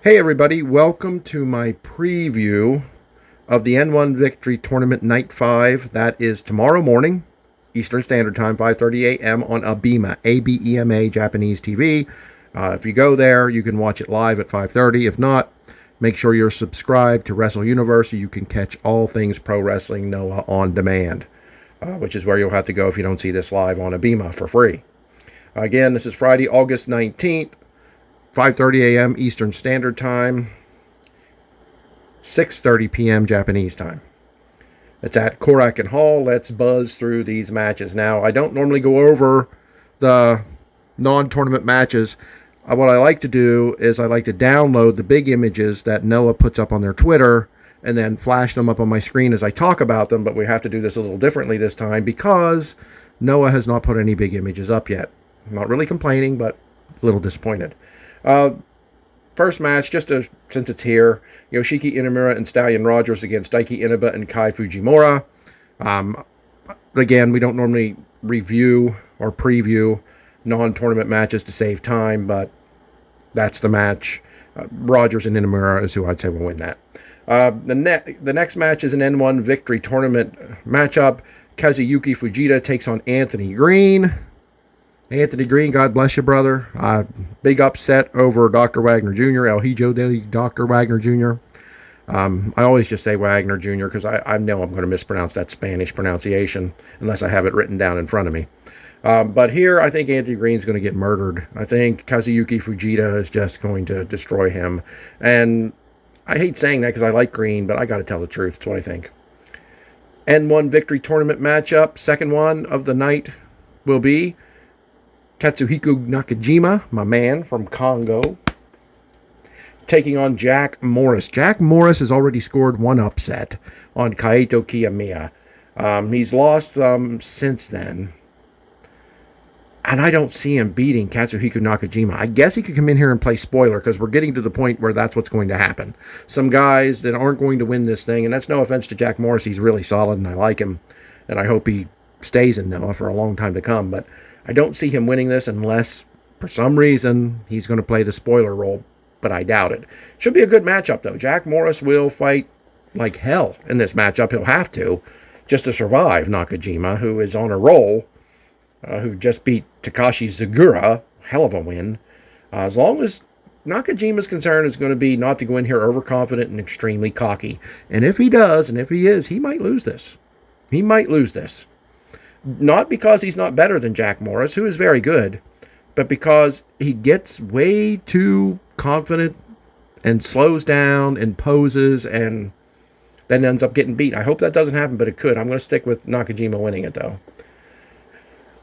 Hey everybody, welcome to my preview of the N1 Victory Tournament Night 5. That is tomorrow morning, Eastern Standard Time, 5:30 a.m. on Abema, A-B-E-M-A, Japanese TV. If you go there, you can watch it live at 5:30. If not, make sure you're subscribed to Wrestle Universe so you can catch all things pro wrestling Noah on demand, which is where you'll have to go if you don't see this live on Abema for free. Again, this is Friday, August 19th. 5:30 a.m. Eastern Standard Time, 6:30 p.m. Japanese time. It's at Korakuen Hall. Let's buzz through these matches. Now, I don't normally go over the non-tournament matches. What I like to do is I like to download the big images that Noah puts up on their Twitter and then flash them up on my screen as I talk about them, but we have to do this a little differently this time because Noah has not put any big images up yet. I'm not really complaining, but a little disappointed. First match, since it's here, Yoshiki Inamura and Stallion Rogers against Daiki Inaba and Kai Fujimura. Again, we don't normally review or preview non-tournament matches to save time, but that's the match. Rogers and Inamura is who I'd say will win that. The next match is an N1 Victory Tournament matchup. Kazuyuki Fujita takes on Anthony Green. Anthony Green, God bless you, brother. Big upset over Dr. Wagner Jr., El Hijo de Dr. Wagner Jr. I always just say Wagner Jr. because I know I'm going to mispronounce that Spanish pronunciation unless I have it written down in front of me. But here, I think Anthony Green's going to get murdered. I think Kazuyuki Fujita is just going to destroy him. And I hate saying that because I like Green, but I got to tell the truth. That's what I think. N1 Victory Tournament matchup. Second one of the night will be Katsuhiko Nakajima, my man from Congo, taking on Jack Morris. Jack Morris has already scored one upset on Kaito Kiyamiya. He's lost since then. And I don't see him beating Katsuhiko Nakajima. I guess he could come in here and play spoiler because we're getting to the point where that's what's going to happen. Some guys that aren't going to win this thing, and that's no offense to Jack Morris. He's really solid and I like him. And I hope he stays in Noah for a long time to come. But I don't see him winning this unless, for some reason, he's going to play the spoiler role, but I doubt it. Should be a good matchup, though. Jack Morris will fight like hell in this matchup. He'll have to, just to survive Nakajima, who is on a roll, who just beat Takashi Zegura. Hell of a win. As long as Nakajima's concern is going to be not to go in here overconfident and extremely cocky. And if he does, and if he is, he might lose this. He might lose this. Not because he's not better than Jack Morris, who is very good, but because he gets way too confident and slows down and poses and then ends up getting beat. I hope that doesn't happen, but it could. I'm going to stick with Nakajima winning it, though.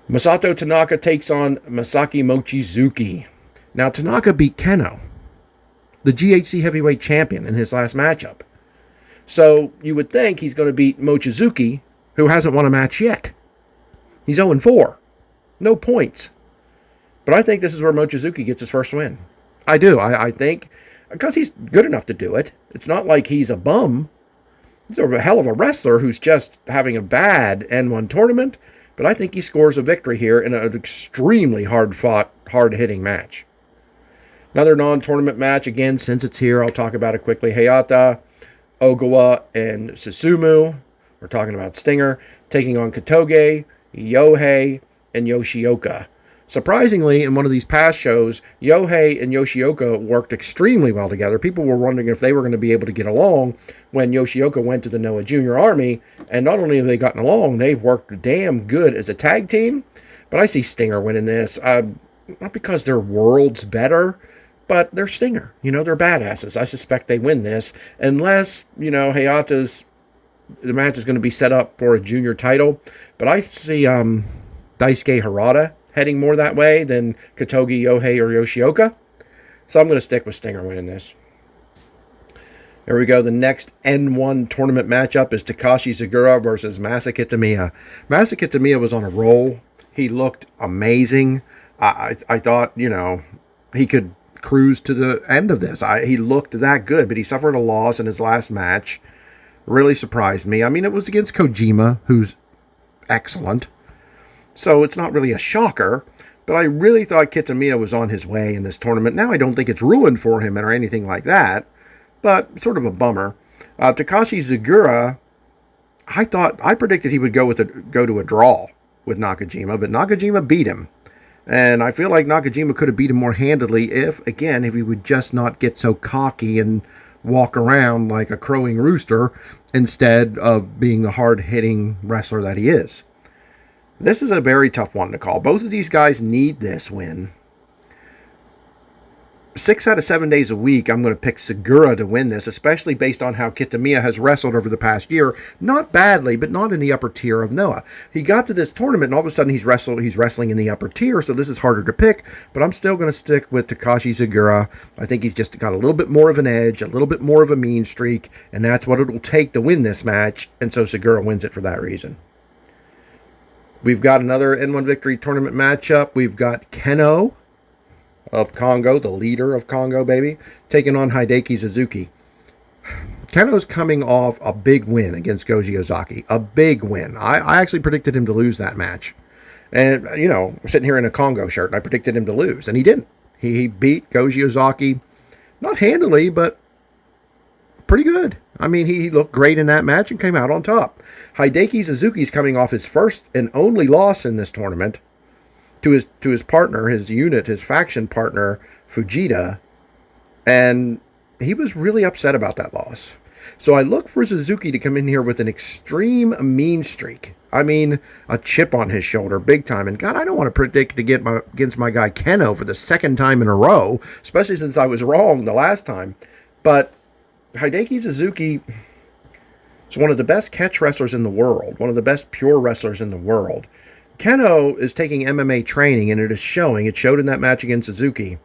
Masato Tanaka takes on Masaki Mochizuki. Now, Tanaka beat Kenno, the GHC heavyweight champion, in his last matchup. So you would think he's going to beat Mochizuki, who hasn't won a match yet. He's 0-4. No points. But I think this is where Mochizuki gets his first win. I do. I think, because he's good enough to do it. It's not like he's a bum. He's a hell of a wrestler who's just having a bad N1 tournament. But I think he scores a victory here in an extremely hard-fought, hard-hitting match. Another non-tournament match. Again, since it's here, I'll talk about it quickly. Hayata, Ogawa, and Susumu. We're talking about Stinger taking on Katoge, Yohei, and Yoshioka. Surprisingly, in one of these past shows, Yohei and Yoshioka worked extremely well together. People were wondering if they were going to be able to get along when Yoshioka went to the Noah Junior Army. And not only have they gotten along, they've worked damn good as a tag team. But I see Stinger winning this. Not because they're worlds better, but they're Stinger. They're badasses. I suspect they win this. Unless, the match is going to be set up for a junior title. But I see Daisuke Harada heading more that way than Katogi, Yohei, or Yoshioka. So I'm going to stick with Stinger winning this. There we go. The next N1 tournament matchup is Takashi Zegura versus Masakatsu. Masakatsu was on a roll. He looked amazing. I thought, he could cruise to the end of this. He looked that good, but he suffered a loss in his last match. Really surprised me. I mean, it was against Kojima, who's excellent. So it's not really a shocker, But I really thought Kitamiya was on his way in this tournament. Now I don't think it's ruined for him or anything like that, but sort of a bummer. Takashi Zegura, I predicted he would go to a draw with Nakajima, but Nakajima beat him. And I feel like Nakajima could have beat him more handedly if he would just not get so cocky and walk around like a crowing rooster instead of being the hard-hitting wrestler that he is. This is a very tough one to call. Both of these guys need this win. 6 out of 7 days a week, I'm going to pick Segura to win this, especially based on how Kitamiya has wrestled over the past year. Not badly, but not in the upper tier of Noah. He got to this tournament, and all of a sudden he's wrestling in the upper tier, so this is harder to pick, but I'm still going to stick with Takashi Segura. I think he's just got a little bit more of an edge, a little bit more of a mean streak, and that's what it'll take to win this match, and so Segura wins it for that reason. We've got another N1 Victory tournament matchup. We've got Kenno of Congo, the leader of Congo, baby, taking on Hideki Suzuki. Kenno's coming off a big win against Goji Ozaki. A big win. I actually predicted him to lose that match. And, you know, I'm sitting here in a Congo shirt, and I predicted him to lose, and he didn't. He beat Goji Ozaki, not handily, but pretty good. I mean, he looked great in that match and came out on top. Hideki Suzuki's coming off his first and only loss in this tournament to his partner, his unit, his faction partner, Fujita, and he was really upset about that loss. So I look for Suzuki to come in here with an extreme mean streak. I mean, a chip on his shoulder, big time. And God, I don't want to predict to get against my guy Kenno for the second time in a row, especially since I was wrong the last time. But Hideki Suzuki is one of the best catch wrestlers in the world, one of the best pure wrestlers in the world. Kenno is taking MMA training, and it is showing. It showed in that match against Suzuki.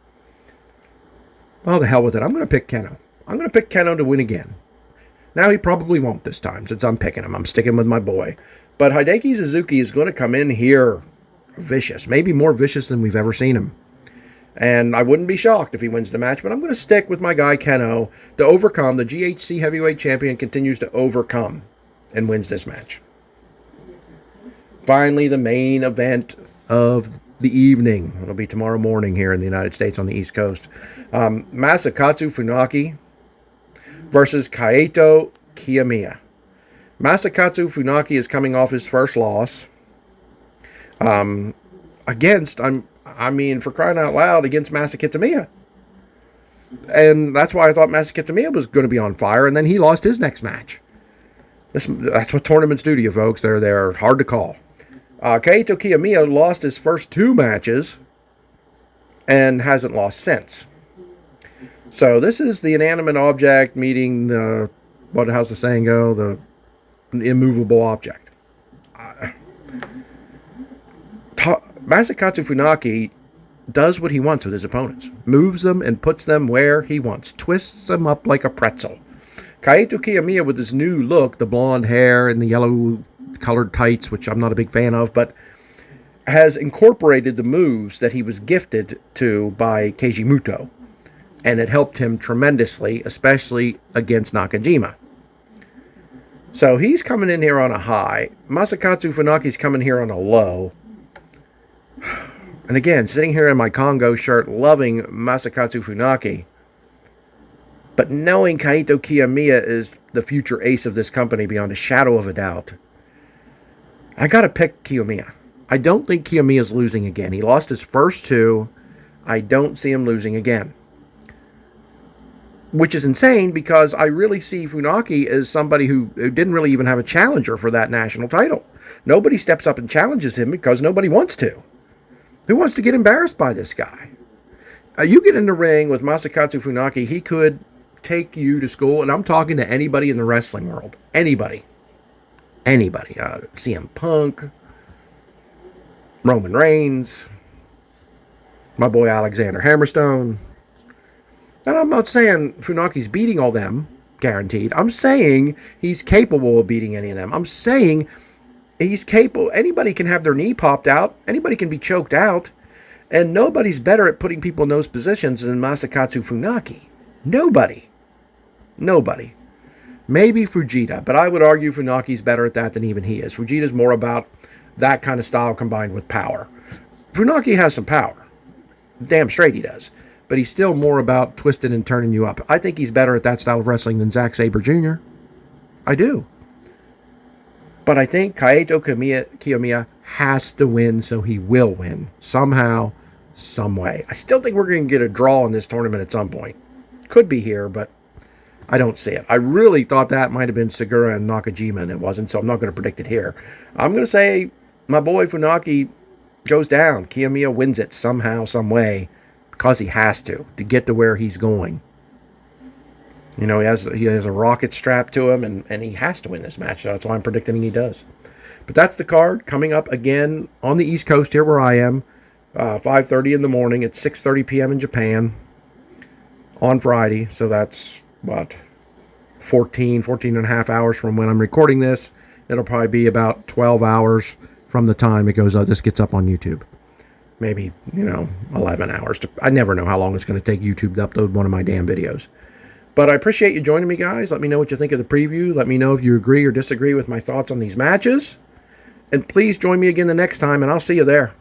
Oh, the hell with it. I'm going to pick Kenno. I'm going to pick Kenno to win again. Now, he probably won't this time, since I'm picking him. I'm sticking with my boy. But Hideki Suzuki is going to come in here vicious. Maybe more vicious than we've ever seen him. And I wouldn't be shocked if he wins the match, but I'm going to stick with my guy Kenno to overcome. The GHC heavyweight champion continues to overcome and wins this match. Finally, the main event of the evening. It'll be tomorrow morning here in the United States on the East Coast. Masakatsu Funaki versus Kaito Kiyamiya. Masakatsu Funaki is coming off his first loss against, for crying out loud, against Masakatsu. And that's why I thought Masakatsu was going to be on fire, and then he lost his next match. That's what tournaments do to you, folks. They're hard to call. Kaito Kiyamiya lost his first 2 matches and hasn't lost since. So this is the inanimate object meeting the, how's the saying go? The immovable object. Masakatsu Funaki does what he wants with his opponents. Moves them and puts them where he wants. Twists them up like a pretzel. Kaito Kiyamiya, with his new look, the blonde hair and the yellow colored tights, which I'm not a big fan of, but has incorporated the moves that he was gifted to by Keiji Muto. And it helped him tremendously, especially against Nakajima. So he's coming in here on a high. Masakatsu Funaki's coming here on a low. And again, sitting here in my Congo shirt, loving Masakatsu Funaki, but knowing Kaito Kiyamiya is the future ace of this company beyond a shadow of a doubt, I got to pick Kiyamiya. I don't think Kiyamiya's losing again. He lost his first 2. I don't see him losing again. Which is insane, because I really see Funaki as somebody who didn't really even have a challenger for that national title. Nobody steps up and challenges him because nobody wants to. Who wants to get embarrassed by this guy? You get in the ring with Masakatsu Funaki, he could take you to school, and I'm talking to anybody in the wrestling world. Anybody. CM Punk, Roman Reigns, my boy Alexander Hammerstone. And I'm not saying Funaki's beating all them, guaranteed. I'm saying he's capable of beating any of them. I'm saying he's capable. Anybody can have their knee popped out. Anybody can be choked out. And nobody's better at putting people in those positions than Masakatsu Funaki. Nobody. Maybe Fujita, but I would argue Funaki's better at that than even he is. Fujita's more about that kind of style combined with power. Funaki has some power. Damn straight he does. But he's still more about twisting and turning you up. I think he's better at that style of wrestling than Zack Sabre Jr. I do. But I think Kaito Kiyamiya has to win, so he will win. Somehow, some way. I still think we're going to get a draw in this tournament at some point. Could be here, but I don't see it. I really thought that might have been Segura and Nakajima, and it wasn't, so I'm not going to predict it here. I'm going to say my boy Funaki goes down. Kiyamiya wins it somehow, some way, because he has to get to where he's going. You know, he has a rocket strapped to him, and he has to win this match. So that's why I'm predicting he does. But that's the card coming up again on the East Coast here where I am. 5:30 in the morning. It's 6:30 p.m. in Japan on Friday. So that's, what, 14 and a half hours from when I'm recording this. It'll probably be about 12 hours from the time it goes. This gets up on YouTube. Maybe, 11 hours. I never know how long it's going to take YouTube to upload one of my damn videos. But I appreciate you joining me, guys. Let me know what you think of the preview. Let me know if you agree or disagree with my thoughts on these matches. And please join me again the next time, and I'll see you there.